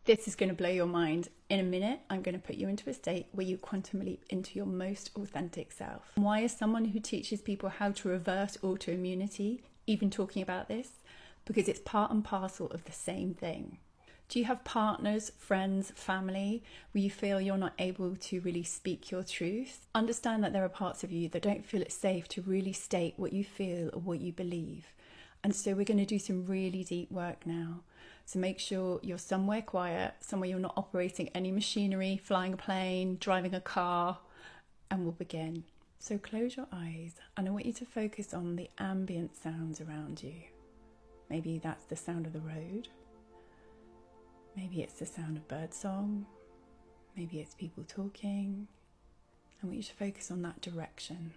This is going to blow your mind. In a minute, I'm going to put you into a state where you quantum leap into your most authentic self. Why is someone who teaches people how to reverse autoimmunity even talking about this? Because it's part and parcel of the same thing. Do you have partners, friends, family where you feel you're not able to really speak your truth? Understand that there are parts of you that don't feel it's safe to really state what you feel or what you believe. And so we're going to do some really deep work now. So make sure you're somewhere quiet, somewhere you're not operating any machinery, flying a plane, driving a car, and we'll begin. So close your eyes and I want you to focus on the ambient sounds around you. Maybe that's the sound of the road. Maybe it's the sound of birdsong. Maybe it's people talking. I want you to focus on that direction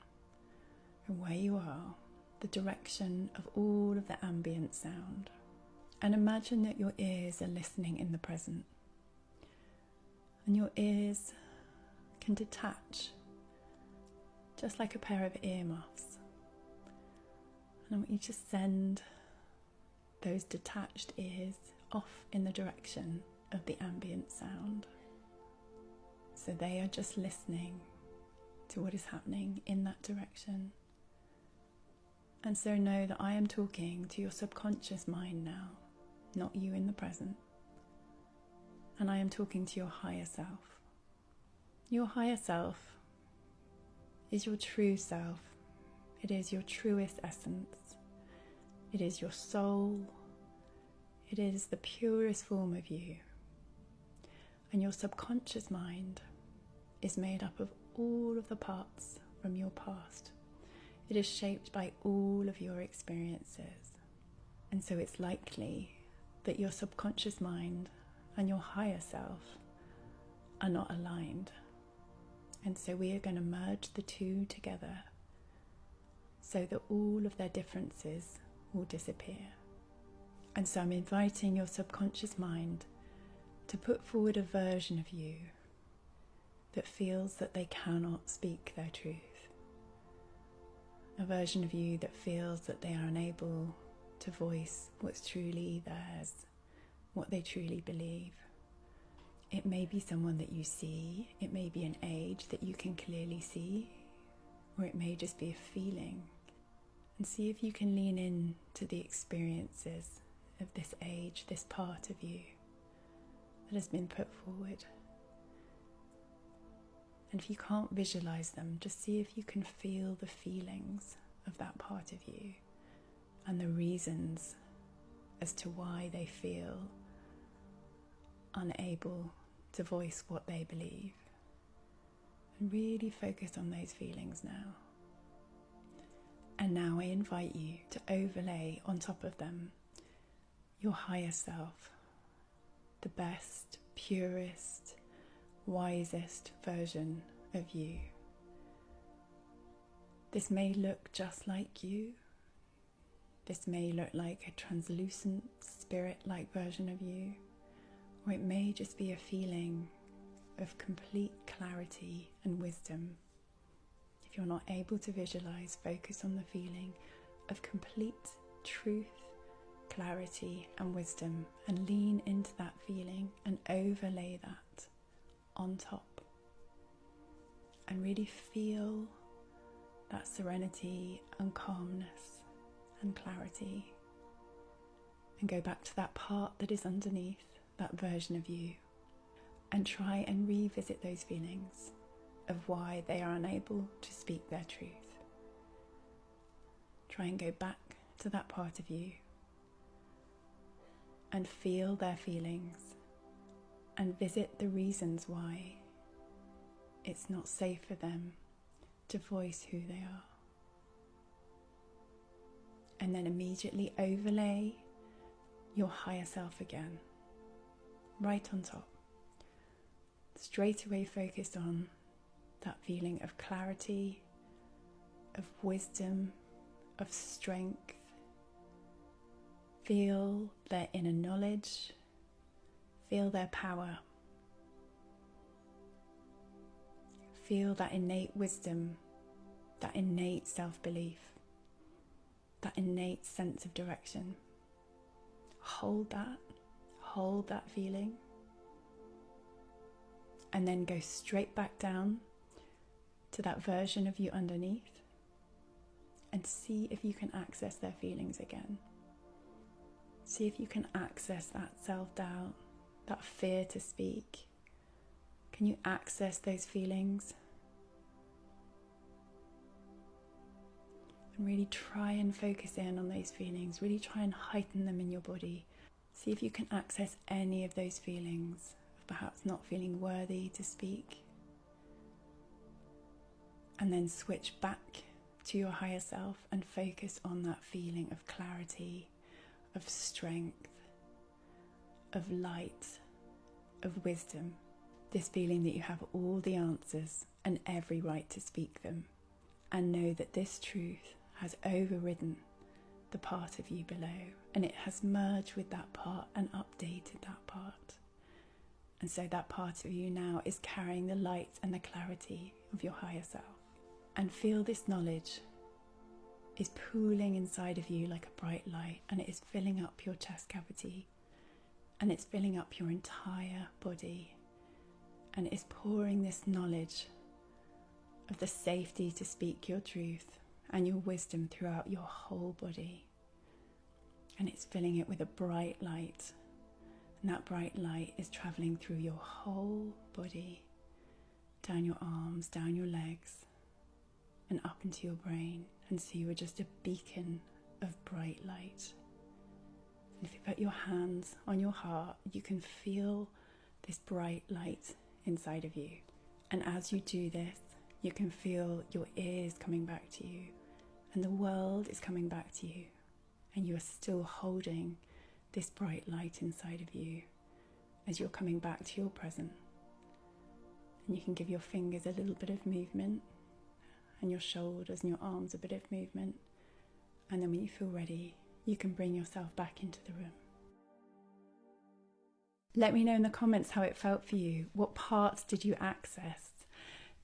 and where you are, the direction of all of the ambient sound. And imagine that your ears are listening in the present. And your ears can detach, just like a pair of earmuffs. And I want you to send those detached ears off in the direction of the ambient sound. So they are just listening to what is happening in that direction. And so know that I am talking to your subconscious mind now, not you in the present. And I am talking to your higher self. Your higher self is your true self. It is your truest essence. It is your soul. It is the purest form of you. And your subconscious mind is made up of all of the parts from your past. It is shaped by all of your experiences. And so it's likely that your subconscious mind and your higher self are not aligned. And so we are going to merge the two together so that all of their differences will disappear. And so I'm inviting your subconscious mind to put forward a version of you that feels that they cannot speak their truth. A version of you that feels that they are unable to voice what's truly theirs, what they truly believe. It may be someone that you see, it may be an age that you can clearly see, or it may just be a feeling. And see if you can lean in to the experiences of this age, this part of you that has been put forward. And if you can't visualize them, just see if you can feel the feelings of that part of you and the reasons as to why they feel unable to voice what they believe. And really focus on those feelings now. And now I invite you to overlay on top of them your higher self, the best, purest, wisest version of you. This may look just like you. This may look like a translucent, spirit-like version of you. Or it may just be a feeling of complete clarity and wisdom. If you're not able to visualize, focus on the feeling of complete truth, clarity and wisdom, and lean into that feeling and overlay that on top. And really feel that serenity and calmness and clarity. And go back to that part that is underneath, that version of you, and try and revisit those feelings of why they are unable to speak their truth. Try and go back to that part of you and feel their feelings and visit the reasons why it's not safe for them to voice who they are. And then immediately overlay your higher self again, right on top. Straight away focus on that feeling of clarity, of wisdom, of strength. Feel their inner knowledge, feel their power. Feel that innate wisdom, that innate self-belief, that innate sense of direction. Hold that feeling and then go straight back down to that version of you underneath and see if you can access their feelings again. See if you can access that self-doubt, that fear to speak. Can you access those feelings? And really try and focus in on those feelings. Really try and heighten them in your body. See if you can access any of those feelings of perhaps not feeling worthy to speak. And then switch back to your higher self and focus on that feeling of clarity, of strength, of light, of wisdom. This feeling that you have all the answers and every right to speak them. And know that this truth has overridden the part of you below, and it has merged with that part and updated that part. And so that part of you now is carrying the light and the clarity of your higher self. And feel this knowledge is pooling inside of you like a bright light, and it is filling up your chest cavity, and it's filling up your entire body, and it is pouring this knowledge of the safety to speak your truth and your wisdom throughout your whole body. And it's filling it with a bright light, and that bright light is traveling through your whole body, down your arms, down your legs, and up into your brain. And so you are just a beacon of bright light. And if you put your hands on your heart, you can feel this bright light inside of you. And as you do this, you can feel your ears coming back to you, and the world is coming back to you, and you are still holding this bright light inside of you as you're coming back to your present. And you can give your fingers a little bit of movement, and your shoulders and your arms a bit of movement. And then when you feel ready, you can bring yourself back into the room. Let me know in the comments how it felt for you. What parts did you access?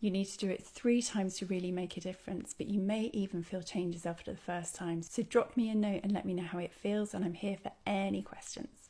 You need to do it 3 times to really make a difference, but you may even feel changes after the first time. So drop me a note and let me know how it feels, and I'm here for any questions.